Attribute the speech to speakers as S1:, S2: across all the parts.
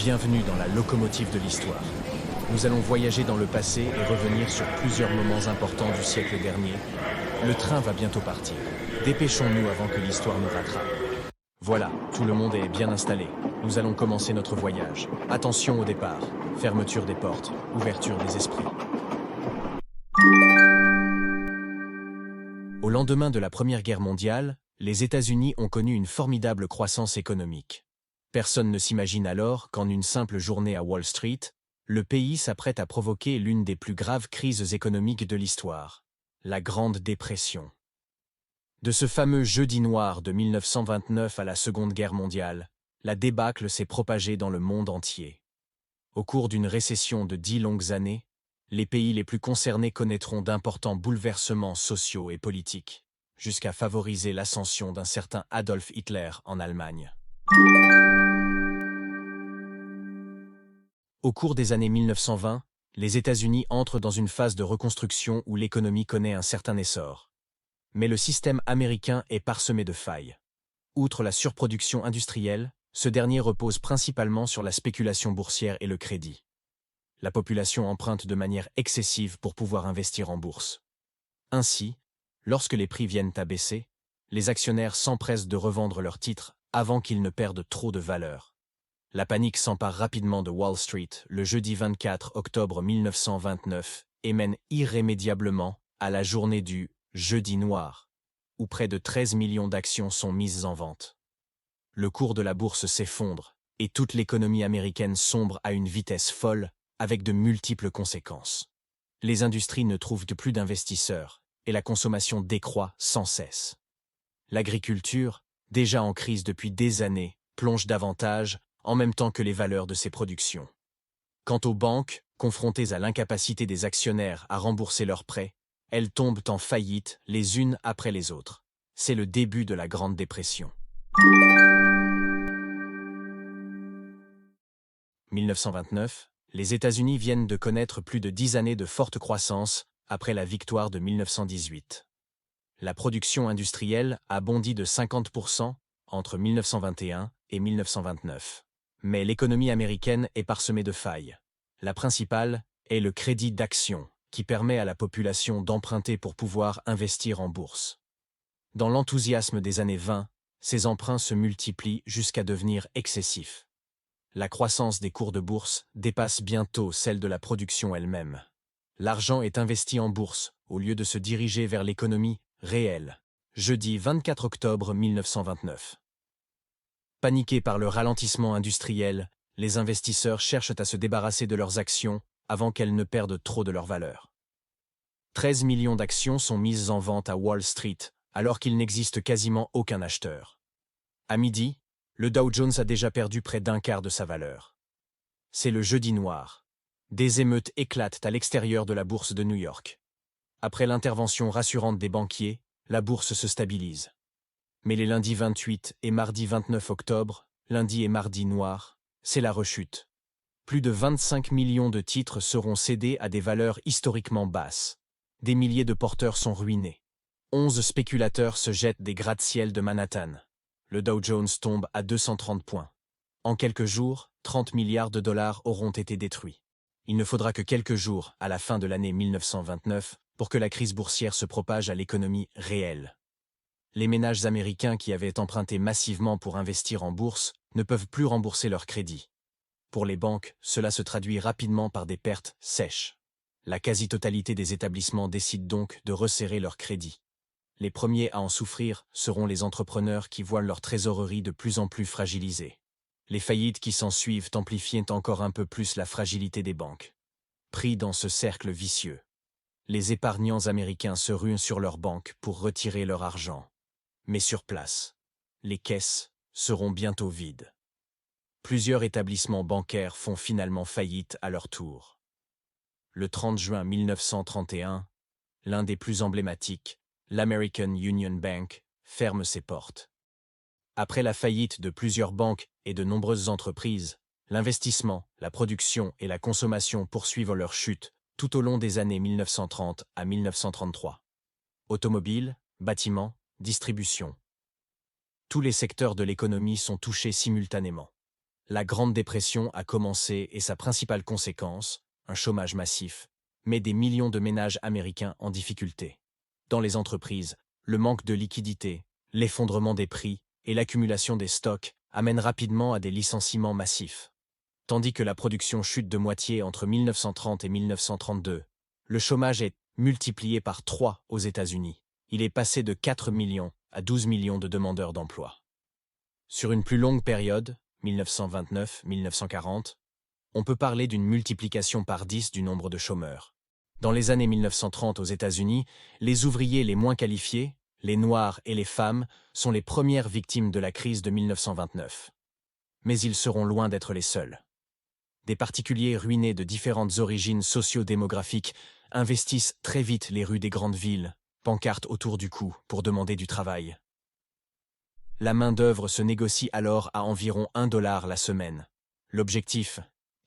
S1: Bienvenue dans la locomotive de l'histoire. Nous allons voyager dans le passé et revenir sur plusieurs moments importants du siècle dernier. Le train va bientôt partir. Dépêchons-nous avant que l'histoire nous rattrape. Voilà, tout le monde est bien installé. Nous allons commencer notre voyage. Attention au départ. Fermeture des portes, ouverture des esprits. Au lendemain de la Première Guerre mondiale, les États-Unis ont connu une formidable croissance économique. Personne ne s'imagine alors qu'en une simple journée à Wall Street, le pays s'apprête à provoquer l'une des plus graves crises économiques de l'histoire, la Grande Dépression. De ce fameux jeudi noir de 1929 à la Seconde Guerre mondiale, la débâcle s'est propagée dans le monde entier. Au cours d'une récession de 10 longues années, les pays les plus concernés connaîtront d'importants bouleversements sociaux et politiques, jusqu'à favoriser l'ascension d'un certain Adolf Hitler en Allemagne. Au cours des années 1920, les États-Unis entrent dans une phase de reconstruction où l'économie connaît un certain essor. Mais le système américain est parsemé de failles. Outre la surproduction industrielle, ce dernier repose principalement sur la spéculation boursière et le crédit. La population emprunte de manière excessive pour pouvoir investir en bourse. Ainsi, lorsque les prix viennent à baisser, les actionnaires s'empressent de revendre leurs titres avant qu'ils ne perdent trop de valeur. La panique s'empare rapidement de Wall Street le jeudi 24 octobre 1929 et mène irrémédiablement à la journée du « jeudi noir », où près de 13 millions d'actions sont mises en vente. Le cours de la bourse s'effondre et toute l'économie américaine sombre à une vitesse folle avec de multiples conséquences. Les industries ne trouvent plus d'investisseurs et la consommation décroît sans cesse. L'agriculture, déjà en crise depuis des années, plonge davantage en même temps que les valeurs de ses productions. Quant aux banques, confrontées à l'incapacité des actionnaires à rembourser leurs prêts, elles tombent en faillite les unes après les autres. C'est le début de la Grande Dépression. 1929, les États-Unis viennent de connaître plus de 10 années de forte croissance après la victoire de 1918. La production industrielle a bondi de 50% entre 1921 et 1929. Mais l'économie américaine est parsemée de failles. La principale est le crédit d'action, qui permet à la population d'emprunter pour pouvoir investir en bourse. Dans l'enthousiasme des années 20, ces emprunts se multiplient jusqu'à devenir excessifs. La croissance des cours de bourse dépasse bientôt celle de la production elle-même. L'argent est investi en bourse au lieu de se diriger vers l'économie réelle. Jeudi 24 octobre 1929. Paniqués par le ralentissement industriel, les investisseurs cherchent à se débarrasser de leurs actions avant qu'elles ne perdent trop de leur valeur. 13 millions d'actions sont mises en vente à Wall Street, alors qu'il n'existe quasiment aucun acheteur. À midi, le Dow Jones a déjà perdu près d'un quart de sa valeur. C'est le jeudi noir. Des émeutes éclatent à l'extérieur de la bourse de New York. Après l'intervention rassurante des banquiers, la bourse se stabilise. Mais les lundis 28 et mardi 29 octobre, lundi et mardi noirs, c'est la rechute. Plus de 25 millions de titres seront cédés à des valeurs historiquement basses. Des milliers de porteurs sont ruinés. 11 spéculateurs se jettent des gratte-ciel de Manhattan. Le Dow Jones tombe à 230 points. En quelques jours, 30 milliards de dollars auront été détruits. Il ne faudra que quelques jours, à la fin de l'année 1929, pour que la crise boursière se propage à l'économie réelle. Les ménages américains qui avaient emprunté massivement pour investir en bourse ne peuvent plus rembourser leurs crédits. Pour les banques, cela se traduit rapidement par des pertes sèches. La quasi-totalité des établissements décident donc de resserrer leurs crédits. Les premiers à en souffrir seront les entrepreneurs qui voient leur trésorerie de plus en plus fragilisée. Les faillites qui s'en suivent amplifient encore un peu plus la fragilité des banques. Pris dans ce cercle vicieux, les épargnants américains se ruent sur leurs banques pour retirer leur argent. Mais sur place, les caisses seront bientôt vides. Plusieurs établissements bancaires font finalement faillite à leur tour. Le 30 juin 1931, l'un des plus emblématiques, l'American Union Bank, ferme ses portes. Après la faillite de plusieurs banques et de nombreuses entreprises, l'investissement, la production et la consommation poursuivent leur chute tout au long des années 1930 à 1933. Automobiles, bâtiments, distribution. Tous les secteurs de l'économie sont touchés simultanément. la Grande Dépression a commencé et sa principale conséquence, un chômage massif, met des millions de ménages américains en difficulté. Dans les entreprises, le manque de liquidité, l'effondrement des prix et l'accumulation des stocks amènent rapidement à des licenciements massifs. Tandis que la production chute de moitié entre 1930 et 1932, le chômage est multiplié par 3 aux États-Unis. Il est passé de 4 millions à 12 millions de demandeurs d'emploi. Sur une plus longue période, 1929-1940, on peut parler d'une multiplication par 10 du nombre de chômeurs. Dans les années 1930 aux États-Unis, les ouvriers les moins qualifiés, les Noirs et les femmes, sont les premières victimes de la crise de 1929. Mais ils seront loin d'être les seuls. Des particuliers ruinés de différentes origines socio-démographiques investissent très vite les rues des grandes villes, pancartes autour du cou pour demander du travail. La main-d'œuvre se négocie alors à environ $1 la semaine. L'objectif,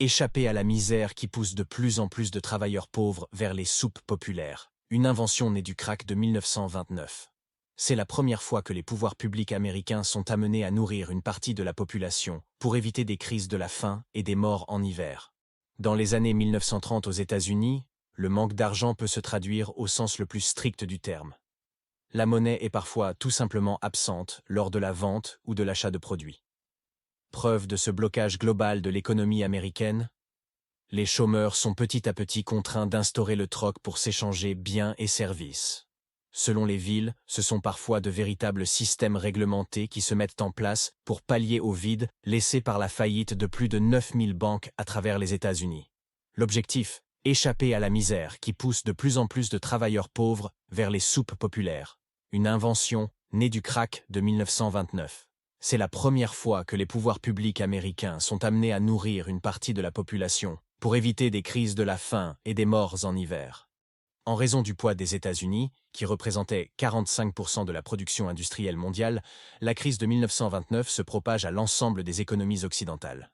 S1: échapper à la misère qui pousse de plus en plus de travailleurs pauvres vers les soupes populaires, une invention née du crack de 1929. C'est la première fois que les pouvoirs publics américains sont amenés à nourrir une partie de la population pour éviter des crises de la faim et des morts en hiver. Dans les années 1930 aux États-Unis, le manque d'argent peut se traduire au sens le plus strict du terme. La monnaie est parfois tout simplement absente lors de la vente ou de l'achat de produits. Preuve de ce blocage global de l'économie américaine, les chômeurs sont petit à petit contraints d'instaurer le troc pour s'échanger biens et services. Selon les villes, ce sont parfois de véritables systèmes réglementés qui se mettent en place pour pallier au vide laissé par la faillite de plus de 9000 banques à travers les États-Unis. L'objectif, échapper à la misère qui pousse de plus en plus de travailleurs pauvres vers les soupes populaires. Une invention née du crack de 1929. C'est la première fois que les pouvoirs publics américains sont amenés à nourrir une partie de la population pour éviter des crises de la faim et des morts en hiver. En raison du poids des États-Unis, qui représentait 45% de la production industrielle mondiale, la crise de 1929 se propage à l'ensemble des économies occidentales.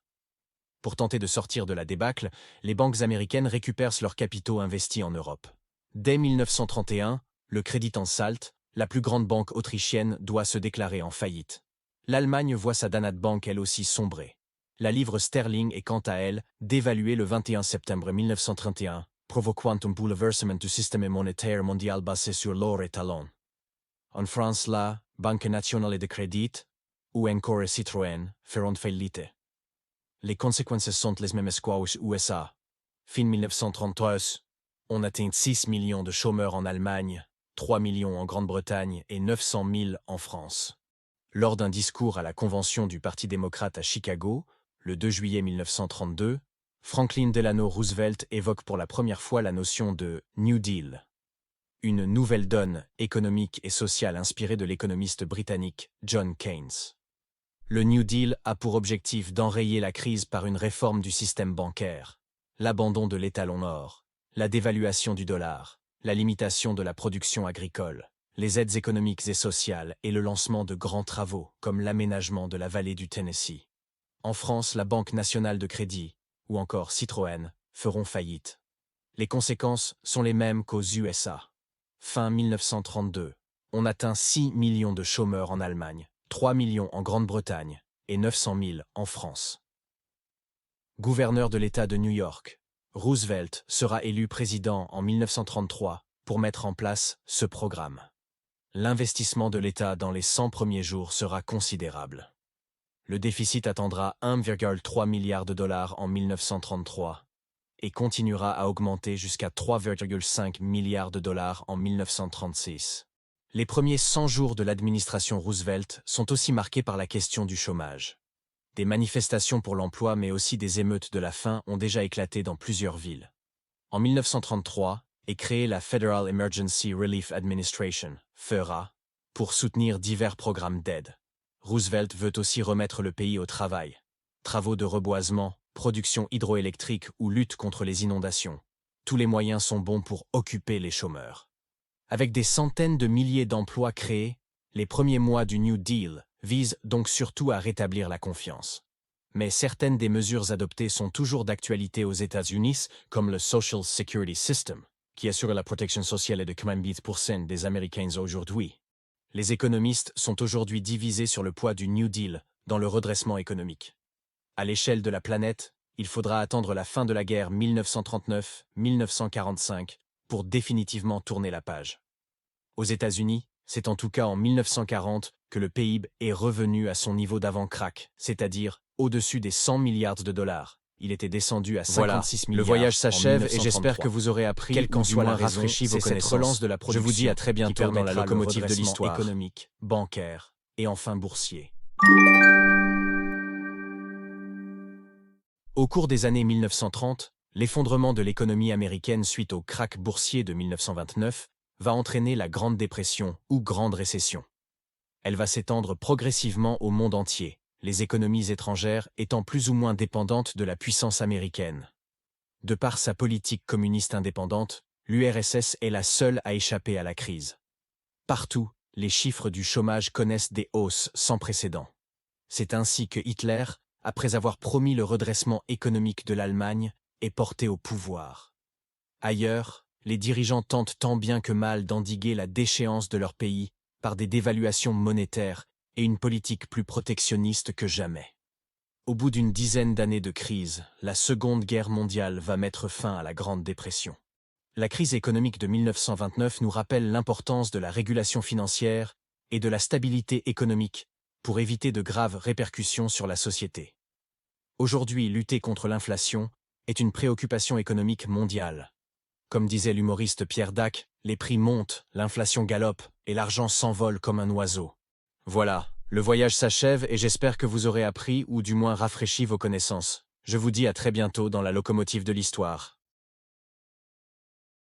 S1: Pour tenter de sortir de la débâcle, les banques américaines récupèrent leurs capitaux investis en Europe. Dès 1931, le Creditanstalt, la plus grande banque autrichienne, doit se déclarer en faillite. L'Allemagne voit sa Danatbank elle aussi sombrer. La livre sterling est quant à elle dévaluée le 21 septembre 1931, provoquant un bouleversement du système monétaire mondial basé sur l'or et talon. En France, la Banque nationale de crédit, ou encore Citroën, feront faillite. Les conséquences sont les mêmes qu'aux USA. Fin 1933, on atteint 6 millions de chômeurs en Allemagne, 3 millions en Grande-Bretagne et 900 000 en France. Lors d'un discours à la convention du Parti démocrate à Chicago, le 2 juillet 1932, Franklin Delano Roosevelt évoque pour la première fois la notion de « New Deal », une nouvelle donne économique et sociale inspirée de l'économiste britannique John Keynes. Le New Deal a pour objectif d'enrayer la crise par une réforme du système bancaire, l'abandon de l'étalon or, la dévaluation du dollar, la limitation de la production agricole, les aides économiques et sociales et le lancement de grands travaux comme l'aménagement de la vallée du Tennessee. En France, la Banque nationale de crédit, ou encore Citroën, feront faillite. Les conséquences sont les mêmes qu'aux USA. Fin 1932, on atteint 6 millions de chômeurs en Allemagne, 3 millions en Grande-Bretagne et 900 000 en France. Gouverneur de l'État de New York, Roosevelt sera élu président en 1933 pour mettre en place ce programme. L'investissement de l'État dans les 100 premiers jours sera considérable. Le déficit atteindra 1,3 milliard de dollars en 1933 et continuera à augmenter jusqu'à 3,5 milliards de dollars en 1936. Les premiers 100 jours de l'administration Roosevelt sont aussi marqués par la question du chômage. Des manifestations pour l'emploi mais aussi des émeutes de la faim ont déjà éclaté dans plusieurs villes. En 1933 est créée la Federal Emergency Relief Administration, FERA, pour soutenir divers programmes d'aide. Roosevelt veut aussi remettre le pays au travail. Travaux de reboisement, production hydroélectrique ou lutte contre les inondations. Tous les moyens sont bons pour occuper les chômeurs. Avec des centaines de milliers d'emplois créés, les premiers mois du New Deal visent donc surtout à rétablir la confiance. Mais certaines des mesures adoptées sont toujours d'actualité aux États-Unis, comme le Social Security System, qui assure la protection sociale de 90% des Américains aujourd'hui. Les économistes sont aujourd'hui divisés sur le poids du New Deal dans le redressement économique. À l'échelle de la planète, il faudra attendre la fin de la guerre 1939-1945 pour définitivement tourner la page. Aux États-Unis, c'est en tout cas en 1940 que le PIB est revenu à son niveau d'avant-crack, c'est-à-dire au-dessus des 100 milliards de dollars. Il était descendu à 56 milliards.
S2: Le voyage s'achève et j'espère
S1: 1933.
S2: que vous aurez appris
S1: Quelle qu'en soit la raison,
S2: rafraîchi vos
S1: c'est cette
S2: connaissances.
S1: relance de la
S2: Je
S1: production
S2: vous dis à très
S1: qui
S2: bientôt dans la
S1: permettra le
S2: locomotive de
S1: redressement
S2: l'histoire.
S1: économique, bancaire et enfin boursier. Au cours des années 1930, l'effondrement de l'économie américaine suite au krach boursier de 1929 va entraîner la Grande Dépression ou Grande Récession. Elle va s'étendre progressivement au monde entier, les économies étrangères étant plus ou moins dépendantes de la puissance américaine. De par sa politique communiste indépendante, l'URSS est la seule à échapper à la crise. Partout, les chiffres du chômage connaissent des hausses sans précédent. C'est ainsi que Hitler, après avoir promis le redressement économique de l'Allemagne, est porté au pouvoir. Ailleurs, les dirigeants tentent tant bien que mal d'endiguer la déchéance de leur pays par des dévaluations monétaires et une politique plus protectionniste que jamais. Au bout d'une dizaine d'années de crise, la Seconde Guerre mondiale va mettre fin à la Grande Dépression. La crise économique de 1929 nous rappelle l'importance de la régulation financière et de la stabilité économique pour éviter de graves répercussions sur la société. Aujourd'hui, lutter contre l'inflation est une préoccupation économique mondiale. Comme disait l'humoriste Pierre Dac, les prix montent, l'inflation galope et l'argent s'envole comme un oiseau. Voilà, le voyage s'achève et j'espère que vous aurez appris ou du moins rafraîchi vos connaissances. Je vous dis à très bientôt dans la locomotive de l'histoire.